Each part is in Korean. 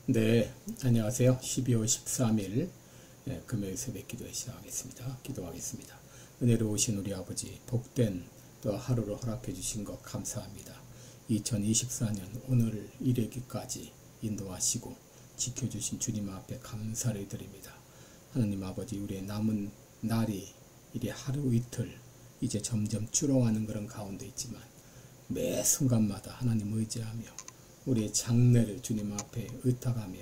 네, 안녕하세요. 12월 13일 금요일 새벽 기도 시작하겠습니다. 기도하겠습니다. 은혜로우신 우리 아버지, 복된 또 하루를 허락해 주신 것 감사합니다. 2024년 오늘 이르기까지 인도하시고 지켜주신 주님 앞에 감사를 드립니다. 하나님 아버지, 우리의 남은 날이 이리 하루 이틀 이제 점점 줄어가는 그런 가운데 있지만 매 순간마다 하나님 의지하며 우리의 장래를 주님 앞에 의탁하며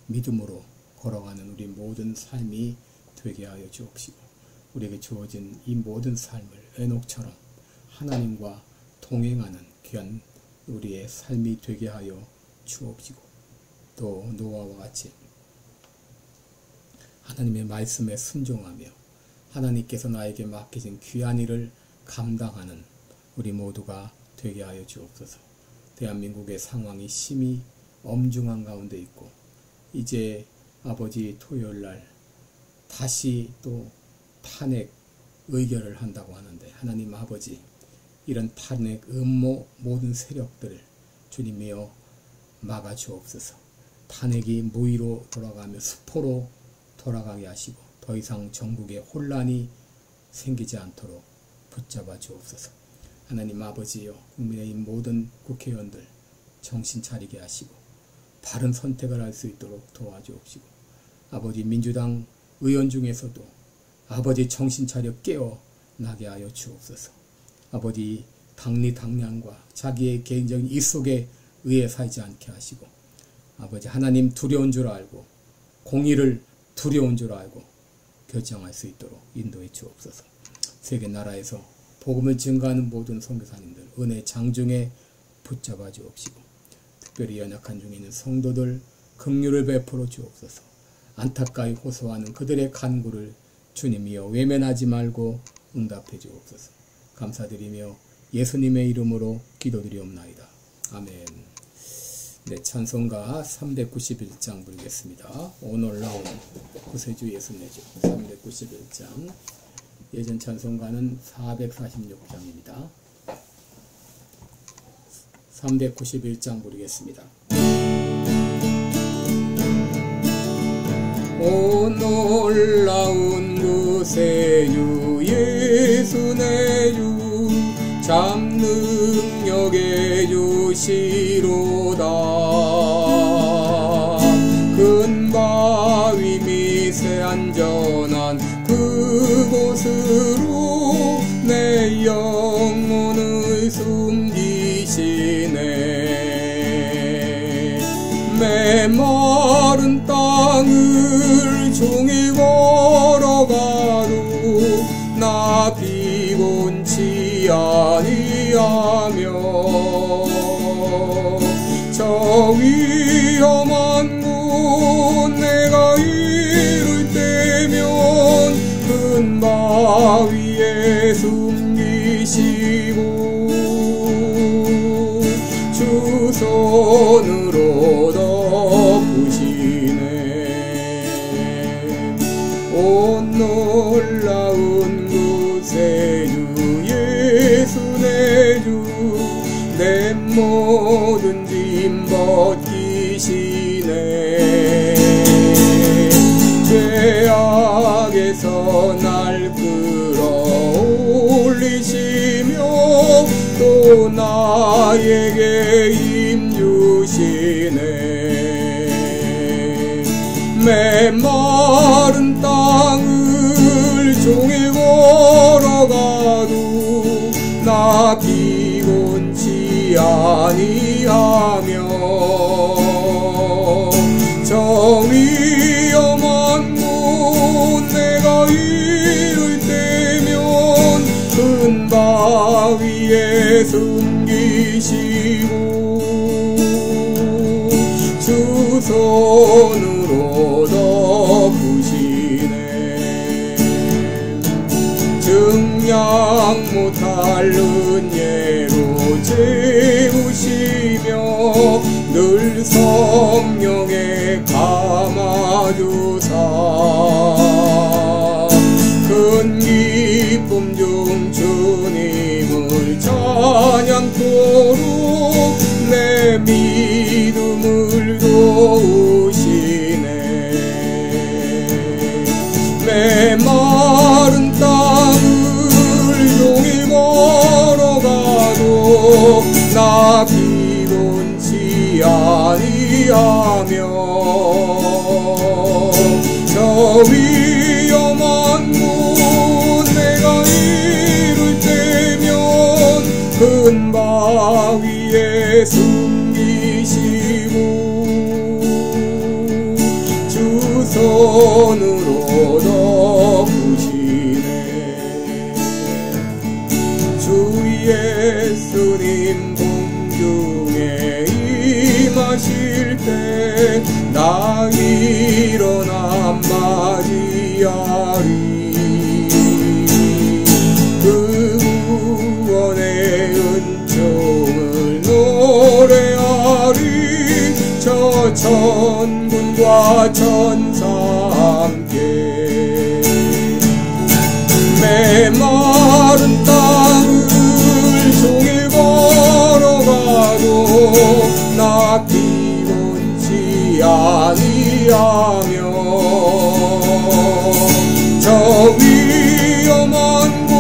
믿음으로 걸어가는 우리 모든 삶이 되게 하여 주옵시고, 우리에게 주어진 이 모든 삶을 에녹처럼 하나님과 동행하는 귀한 우리의 삶이 되게 하여 주옵시고, 또 노아와 같이 하나님의 말씀에 순종하며 하나님께서 나에게 맡기신 귀한 일을 감당하는 우리 모두가 되게 하여 주옵소서. 대한민국의 상황이 심히 엄중한 가운데 있고, 이제 아버지 토요일날 다시 또 탄핵 의결을 한다고 하는데, 하나님 아버지, 이런 탄핵 음모 모든 세력들을 주님이여 막아 주옵소서. 탄핵이 무위로 돌아가며 수포로 돌아가게 하시고 더 이상 전국에 혼란이 생기지 않도록 붙잡아 주옵소서. 하나님 아버지여, 국민의힘 모든 국회의원들 정신 차리게 하시고 바른 선택을 할 수 있도록 도와주옵시고, 아버지 민주당 의원 중에서도 아버지 정신 차려 깨어 나게 하여 주옵소서. 아버지 당리당량과 자기의 개인적인 이 속에 의해 살지 않게 하시고, 아버지 하나님 두려운 줄 알고 공의를 두려운 줄 알고 결정할 수 있도록 인도해 주옵소서. 세계 나라에서 복음을 증거하는 모든 선교사님들 은혜 장중에 붙잡아 주옵시고, 특별히 연약한 중에 있는 성도들 긍휼을 베풀어 주옵소서. 안타까이 호소하는 그들의 간구를 주님이여 외면하지 말고 응답해 주옵소서. 감사드리며 예수님의 이름으로 기도드리옵나이다. 아멘. 네, 찬송가 391장 부르겠습니다. 오늘 나온 구세주 예수내주 391장. 예전 찬송가는 446장입니다. 391장 부르겠습니다. 오 놀라운 구세주 예수내주 참 능력의 주시로다. 큰 바위 밑에 안전한 그곳으로 내 영혼을 숨기시네. 메마른 땅을 종일 걸어가도 나 피곤치 아니하며 저 위험한 곳 내가 이를 때면 큰 바위에 숨기시고 주 손으로 덮으시네. 오 놀라운 구세주 예수내주 내 모든 짐 벗기시네. 죄악에서 날 끌어올리시며 또 나에게 힘주시네. 메마른 땅을 종일 걸어가도 나 피곤치 아니하며 저 위험한 곳 내가 이를 때면 큰 바위에 숨기시고 주 손으로 덮으시네. 증량 못할 은혜로 채우시며 늘 성령에 감아주사 큰 기쁨 중 주님을 찬양토록 내 믿음을 도우시네. 나 피곤치 아니하며 저 위험한 곳 내가 이를 때면 큰 바위에 숨기시고 주 손으로 덮으시네. 주 예수님 공중에 임하실 때 나 일어나 맞이하리. 그 구원의 은총을 노래하리. 저 천군과 천사 함께 메마른 땅을 종일 걸어가도 나 피곤치 아니하며 저 위험한 곳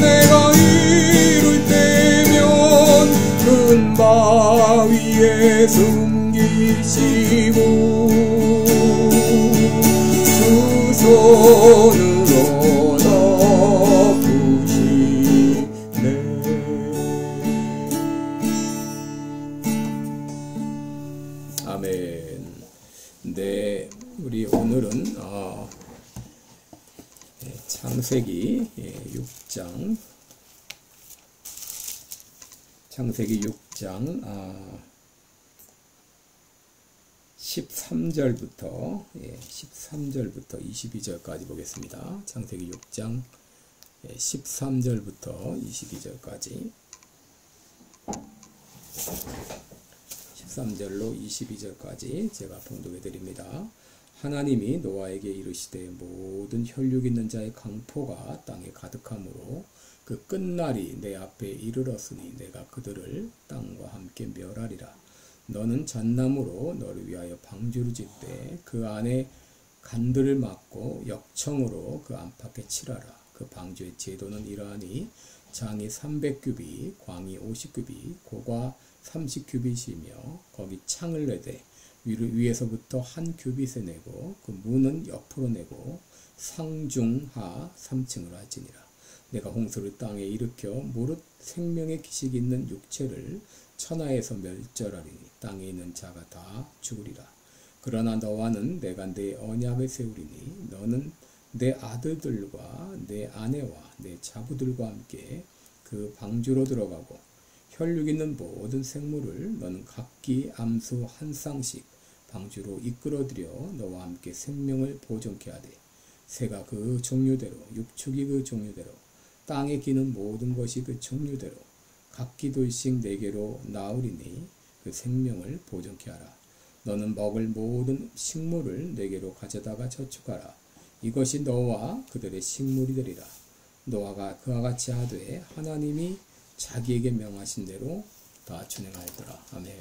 내가 이를 때면 큰 바위에 숨기시고 주 손으로 덮으시네. 아멘. 네, 우리 오늘은 창세기 6장 13절부터 22절까지 보겠습니다. 창세기 6장 13절부터 22절까지 13절로 22절까지 제가 봉독해 드립니다. 하나님이 노아에게 이르시되 모든 혈육 있는 자의 강포가 땅에 가득하므로 그 끝날이 내 앞에 이르렀으니 내가 그들을 땅과 함께 멸하리라. 너는 잣나무로 너를 위하여 방주를 짓되 그 안에 간들을 막고 역청으로 그 안팎에 칠하라. 그 방주의 제도는 이러하니 장이 300규빗, 광이 50규빗, 고가 30규빗이며 거기 창을 내되 위에서부터 한 규빗에 내고 그 문은 옆으로 내고 상중하 3층을 하지니라. 내가 홍수를 땅에 일으켜 무릇 생명의 기식이 있는 육체를 천하에서 멸절하리니 땅에 있는 자가 다 죽으리라. 그러나 너와는 내가 내 언약을 세우리니 너는 내 아들들과 내 아내와 내 자부들과 함께 그 방주로 들어가고 혈육 있는 모든 생물을 너는 각기 암수 한 쌍씩 방주로 이끌어들여 너와 함께 생명을 보존케 하되 새가 그 종류대로 육축이 그 종류대로 땅에 기는 모든 것이 그 종류대로 각기 돌씩 네개로 나으리니 그 생명을 보존케 하라. 너는 먹을 모든 식물을 네개로 가져다가 저축하라. 이것이 너와 그들의 식물이 되리라. 노아가 그와 같이 하되 하나님이 자기에게 명하신 대로 다 준행하였더라. 아멘.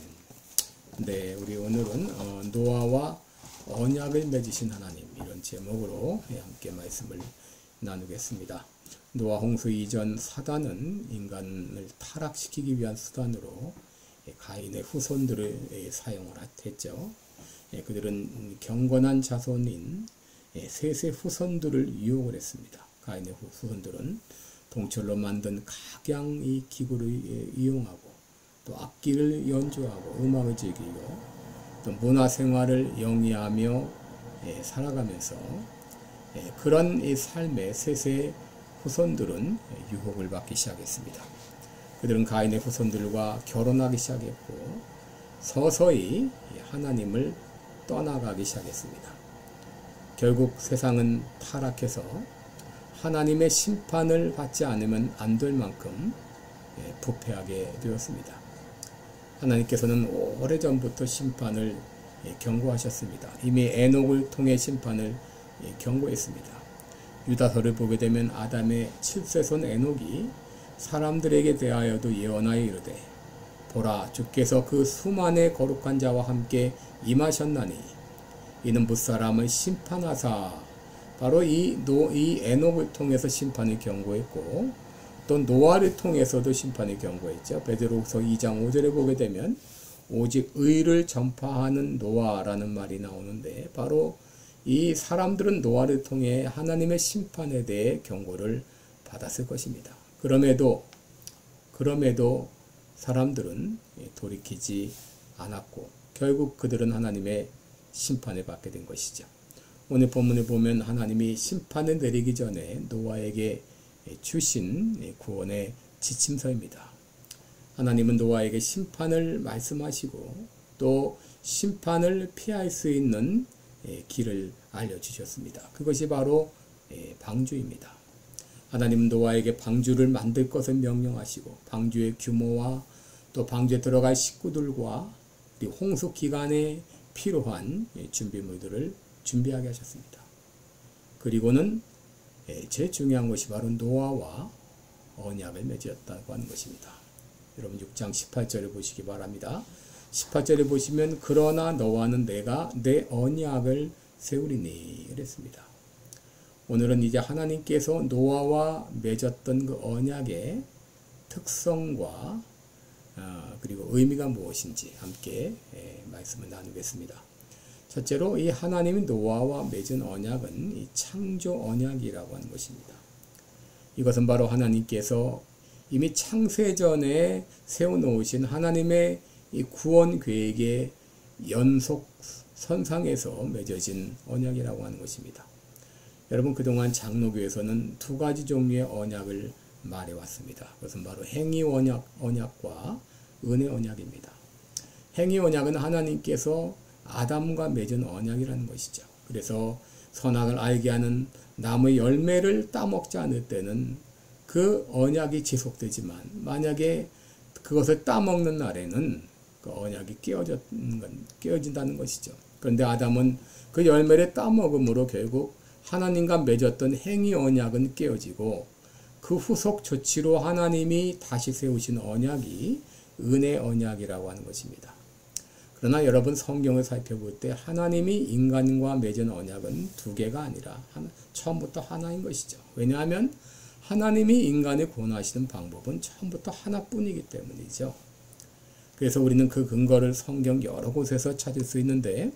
네, 우리 오늘은 노아와 언약을 맺으신 하나님, 이런 제목으로 함께 말씀을 나누겠습니다. 노아 홍수 이전 사단은 인간을 타락시키기 위한 수단으로 가인의 후손들을 사용을 했죠. 그들은 경건한 자손인 셋의 후손들을 유혹을 했습니다. 가인의 후손들은 동철로 만든 각양의 기구를 이용하고 또 악기를 연주하고 음악을 즐기고 또 문화생활을 영위하며 살아가면서 그런 이 삶의 셋의 후손들은 유혹을 받기 시작했습니다. 그들은 가인의 후손들과 결혼하기 시작했고 서서히 하나님을 떠나가기 시작했습니다. 결국 세상은 타락해서 하나님의 심판을 받지 않으면 안 될 만큼 부패하게 되었습니다. 하나님께서는 오래전부터 심판을 경고하셨습니다. 이미 에녹을 통해 심판을 경고했습니다. 유다서를 보게 되면 아담의 7세손 에녹이 사람들에게 대하여도 예언하여 이르되 보라 주께서 그 수만의 거룩한 자와 함께 임하셨나니 이는 무사람을 심판하사 바로 이 에녹을 통해서 심판을 경고했고 또 노아를 통해서도 심판을 경고했죠. 베드로후서 2장 5절에 보게 되면 오직 의를 전파하는 노아라는 말이 나오는데, 바로 이 사람들은 노아를 통해 하나님의 심판에 대해 경고를 받았을 것입니다. 그럼에도 사람들은 돌이키지 않았고 결국 그들은 하나님의 심판을 받게 된 것이죠. 오늘 본문을 보면 하나님이 심판을 내리기 전에 노아에게 주신 구원의 지침서입니다. 하나님은 노아에게 심판을 말씀하시고 또 심판을 피할 수 있는 길을 알려주셨습니다. 그것이 바로 방주입니다. 하나님은 노아에게 방주를 만들 것을 명령하시고 방주의 규모와 또 방주에 들어갈 식구들과 홍수 기간에 필요한 준비물들을 준비하게 하셨습니다. 그리고는 제일 중요한 것이 바로 노아와 언약을 맺었다고 하는 것입니다. 여러분 6장 18절을 보시기 바랍니다. 18절에 보시면 그러나 너와는 내가 내 언약을 세우리니 그랬습니다. 오늘은 이제 하나님께서 노아와 맺었던 그 언약의 특성과 그리고 의미가 무엇인지 함께 말씀을 나누겠습니다. 첫째로 이 하나님이 노아와 맺은 언약은 이 창조 언약이라고 하는 것입니다. 이것은 바로 하나님께서 이미 창세전에 세워놓으신 하나님의 이 구원 계획의 연속 선상에서 맺어진 언약이라고 하는 것입니다. 여러분 그동안 장로교에서는 두 가지 종류의 언약을 말해왔습니다. 그것은 바로 행위 언약과 은혜 언약입니다. 행위 언약은 하나님께서 아담과 맺은 언약이라는 것이죠. 그래서 선악을 알게 하는 나무의 열매를 따먹지 않을 때는 그 언약이 지속되지만 만약에 그것을 따먹는 날에는 그 언약이 깨어진다는 것이죠. 그런데 아담은 그 열매를 따먹음으로 결국 하나님과 맺었던 행위 언약은 깨어지고 그 후속 조치로 하나님이 다시 세우신 언약이 은혜 언약이라고 하는 것입니다. 그러나 여러분 성경을 살펴볼 때 하나님이 인간과 맺은 언약은 두 개가 아니라 처음부터 하나인 것이죠. 왜냐하면 하나님이 인간을 구원하시는 방법은 처음부터 하나뿐이기 때문이죠. 그래서 우리는 그 근거를 성경 여러 곳에서 찾을 수 있는데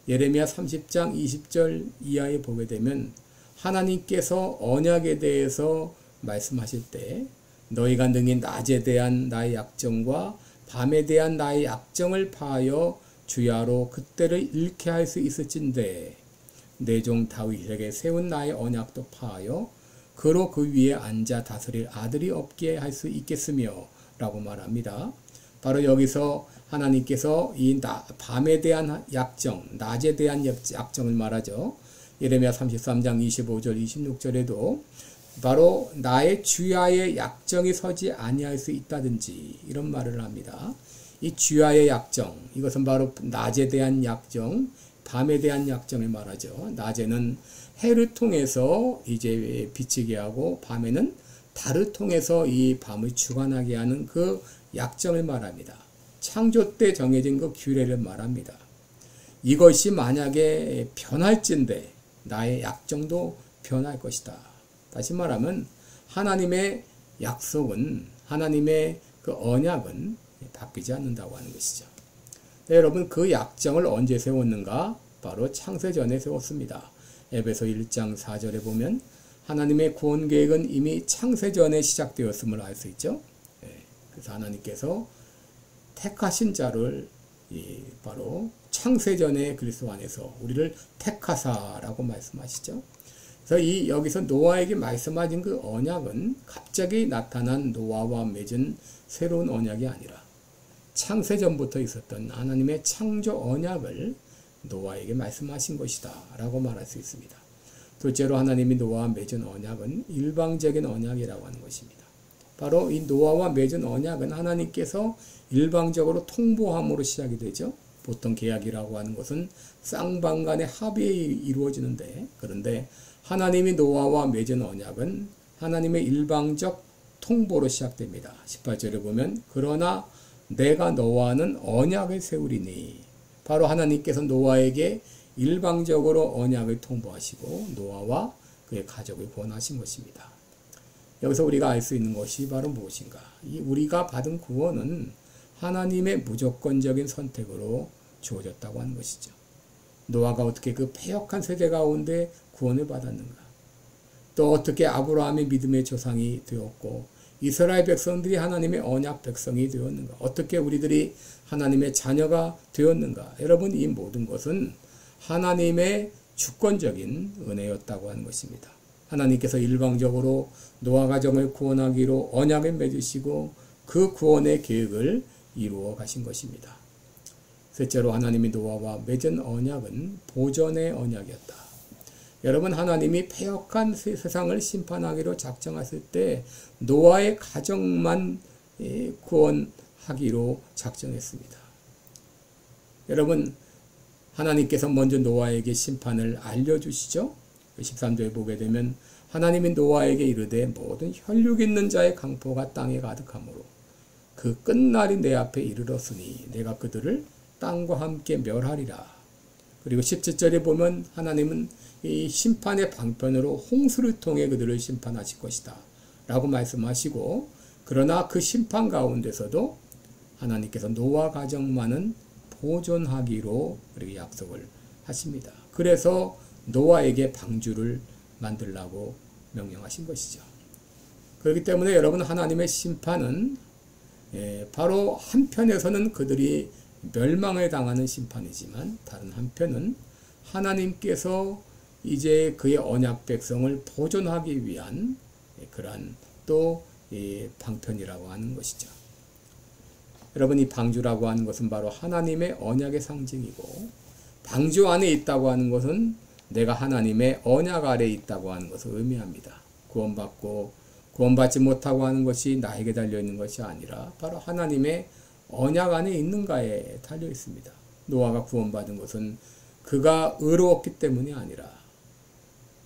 예레미야 30장 20절 이하에 보게 되면 하나님께서 언약에 대해서 말씀하실 때 너희가 능히 낮에 대한 나의 약정과 밤에 대한 나의 약정을 파하여 주야로 그때를 잃게 할 수 있을진데 내 종 다윗에게 세운 나의 언약도 파하여 그로 그 위에 앉아 다스릴 아들이 없게 할 수 있겠으며 라고 말합니다. 바로 여기서 하나님께서 이 밤에 대한 약정, 낮에 대한 약정을 말하죠. 예레미야 33장 25절 26절에도 바로 나의 주야의 약정이 서지 아니할 수 있다든지 이런 말을 합니다. 이 주야의 약정, 이것은 바로 낮에 대한 약정, 밤에 대한 약정을 말하죠. 낮에는 해를 통해서 이제 비치게 하고 밤에는 달을 통해서 이 밤을 주관하게 하는 그 약정을 말합니다. 창조 때 정해진 그 규례를 말합니다. 이것이 만약에 변할진대 나의 약정도 변할 것이다. 다시 말하면 하나님의 약속은 하나님의 그 언약은 바뀌지 않는다고 하는 것이죠. 네, 여러분 그 약정을 언제 세웠는가? 바로 창세전에 세웠습니다. 에베소 1장 4절에 보면 하나님의 구원 계획은 이미 창세전에 시작되었음을 알 수 있죠. 네, 그래서 하나님께서 택하신 자를 바로 창세전에 그리스도 안에서 우리를 택하사라고 말씀하시죠. 그래서 여기서 노아에게 말씀하신 그 언약은 갑자기 나타난 노아와 맺은 새로운 언약이 아니라 창세전부터 있었던 하나님의 창조 언약을 노아에게 말씀하신 것이다 라고 말할 수 있습니다. 둘째로 하나님이 노아와 맺은 언약은 일방적인 언약이라고 하는 것입니다. 바로 이 노아와 맺은 언약은 하나님께서 일방적으로 통보함으로 시작이 되죠. 보통 계약이라고 하는 것은 쌍방 간의 합의에 이루어지는데 그런데 하나님이 노아와 맺은 언약은 하나님의 일방적 통보로 시작됩니다. 18절에 보면 그러나 내가 너와는 언약을 세우리니 바로 하나님께서 노아에게 일방적으로 언약을 통보하시고 노아와 그의 가족을 구원하신 것입니다. 여기서 우리가 알 수 있는 것이 바로 무엇인가? 이 우리가 받은 구원은 하나님의 무조건적인 선택으로 주어졌다고 하는 것이죠. 노아가 어떻게 그 패역한 세대 가운데 구원을 받았는가? 또 어떻게 아브라함의 믿음의 조상이 되었고 이스라엘 백성들이 하나님의 언약 백성이 되었는가? 어떻게 우리들이 하나님의 자녀가 되었는가? 여러분, 이 모든 것은 하나님의 주권적인 은혜였다고 하는 것입니다. 하나님께서 일방적으로 노아 가정을 구원하기로 언약을 맺으시고 그 구원의 계획을 이루어 가신 것입니다. 셋째로 하나님이 노아와 맺은 언약은 보존의 언약이었다. 여러분, 하나님이 패역한 세상을 심판하기로 작정하실 때 노아의 가정만 구원하기로 작정했습니다. 여러분, 하나님께서 먼저 노아에게 심판을 알려주시죠. 13절에 보게 되면 하나님이 노아에게 이르되 모든 혈육 있는 자의 강포가 땅에 가득하므로 그 끝날이 내 앞에 이르렀으니 내가 그들을 땅과 함께 멸하리라. 그리고 17절에 보면 하나님은 이 심판의 방편으로 홍수를 통해 그들을 심판하실 것이다 라고 말씀하시고, 그러나 그 심판 가운데서도 하나님께서 노아 가정만은 보존하기로 그렇게 약속을 하십니다. 그래서 노아에게 방주를 만들라고 명령하신 것이죠. 그렇기 때문에 여러분, 하나님의 심판은 바로 한편에서는 그들이 멸망을 당하는 심판이지만 다른 한편은 하나님께서 이제 그의 언약 백성을 보존하기 위한 그러한 또 방편이라고 하는 것이죠. 여러분, 이 방주라고 하는 것은 바로 하나님의 언약의 상징이고, 방주 안에 있다고 하는 것은 내가 하나님의 언약 아래에 있다고 하는 것을 의미합니다. 구원받지 못하고 하는 것이 나에게 달려있는 것이 아니라 바로 하나님의 언약 안에 있는가에 달려 있습니다. 노아가 구원받은 것은 그가 의로웠기 때문이 아니라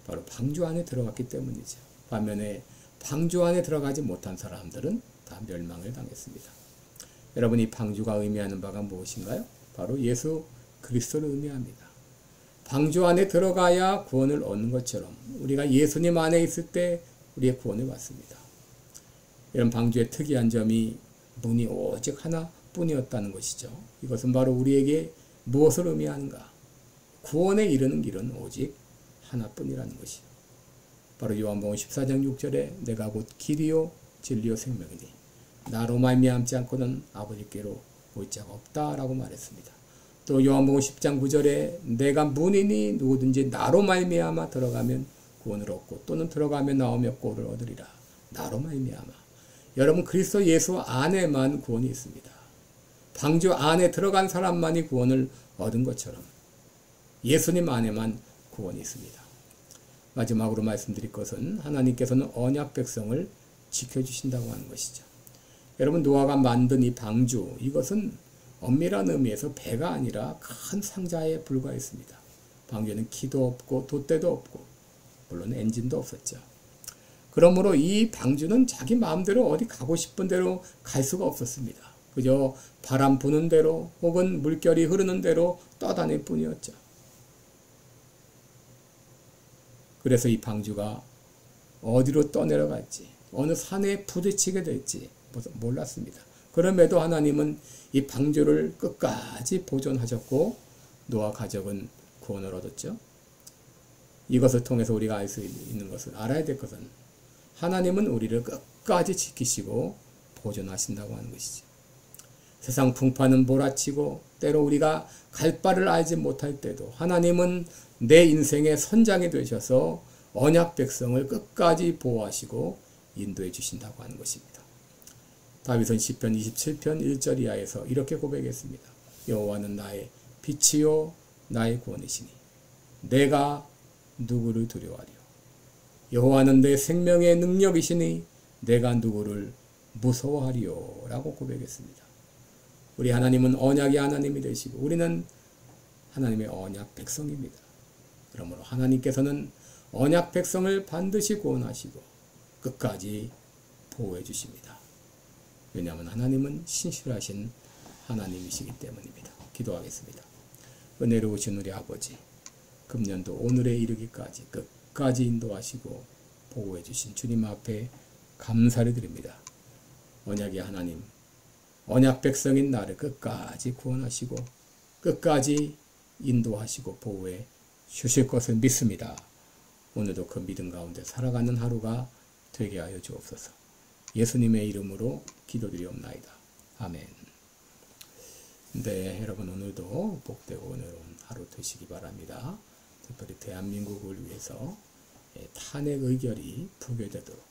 바로 방주 안에 들어갔기 때문이죠. 반면에 방주 안에 들어가지 못한 사람들은 다 멸망을 당했습니다. 여러분, 이 방주가 의미하는 바가 무엇인가요? 바로 예수 그리스도를 의미합니다. 방주 안에 들어가야 구원을 얻는 것처럼 우리가 예수님 안에 있을 때 우리의 구원을 받습니다. 이런 방주의 특이한 점이 문이 오직 하나뿐이었다는 것이죠. 이것은 바로 우리에게 무엇을 의미하는가? 구원에 이르는 길은 오직 하나뿐이라는 것이요. 바로 요한복음 14장 6절에 내가 곧 길이요 진리요 생명이니 나로 말미암지 않고는 아버지께로 올 자가 없다라고 말했습니다. 또 요한복음 10장 9절에 내가 문이니 누구든지 나로 말미암아 들어가면 구원을 얻고 또는 들어가며 나오며 꼴을 얻으리라. 나로 말미암아. 여러분, 그리스도 예수 안에만 구원이 있습니다. 방주 안에 들어간 사람만이 구원을 얻은 것처럼 예수님 안에만 구원이 있습니다. 마지막으로 말씀드릴 것은 하나님께서는 언약 백성을 지켜주신다고 하는 것이죠. 여러분, 노아가 만든 이 방주, 이것은 엄밀한 의미에서 배가 아니라 큰 상자에 불과했습니다. 방주에는 키도 없고 돛대도 없고 물론 엔진도 없었죠. 그러므로 이 방주는 자기 마음대로 어디 가고 싶은 대로 갈 수가 없었습니다. 그저 바람 부는 대로 혹은 물결이 흐르는 대로 떠다닐 뿐이었죠. 그래서 이 방주가 어디로 떠내려갈지, 어느 산에 부딪히게 될지 몰랐습니다. 그럼에도 하나님은 이 방주를 끝까지 보존하셨고 노아 가족은 구원을 얻었죠. 이것을 통해서 우리가 알 수 있는 것은, 알아야 될 것은 하나님은 우리를 끝까지 지키시고 보존하신다고 하는 것이죠. 세상 풍파는 몰아치고 때로 우리가 갈 바를 알지 못할 때도 하나님은 내 인생의 선장이 되셔서 언약 백성을 끝까지 보호하시고 인도해 주신다고 하는 것입니다. 다윗은 시편 27편 1절 이하에서 이렇게 고백했습니다. 여호와는 나의 빛이요 나의 구원이시니 내가 누구를 두려워하리요. 여호와는 내 생명의 능력이시니 내가 누구를 무서워하리요 라고 고백했습니다. 우리 하나님은 언약의 하나님이 되시고 우리는 하나님의 언약 백성입니다. 그러므로 하나님께서는 언약 백성을 반드시 구원하시고 끝까지 보호해 주십니다. 왜냐하면 하나님은 신실하신 하나님이시기 때문입니다. 기도하겠습니다. 은혜로우신 우리 아버지, 금년도 오늘에 이르기까지 끝까지 인도하시고 보호해 주신 주님 앞에 감사를 드립니다. 언약의 하나님, 언약 백성인 나를 끝까지 구원하시고 끝까지 인도하시고 보호해 주실 것을 믿습니다. 오늘도 그 믿음 가운데 살아가는 하루가 되게 하여 주옵소서. 예수님의 이름으로 기도드리옵나이다. 아멘. 네, 여러분 오늘도 복되고 은혜로운 하루 되시기 바랍니다. 특별히 대한민국을 위해서 탄핵 의결이 부결되도록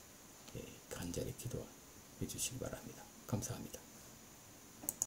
간절히 기도해 주시기 바랍니다. 감사합니다.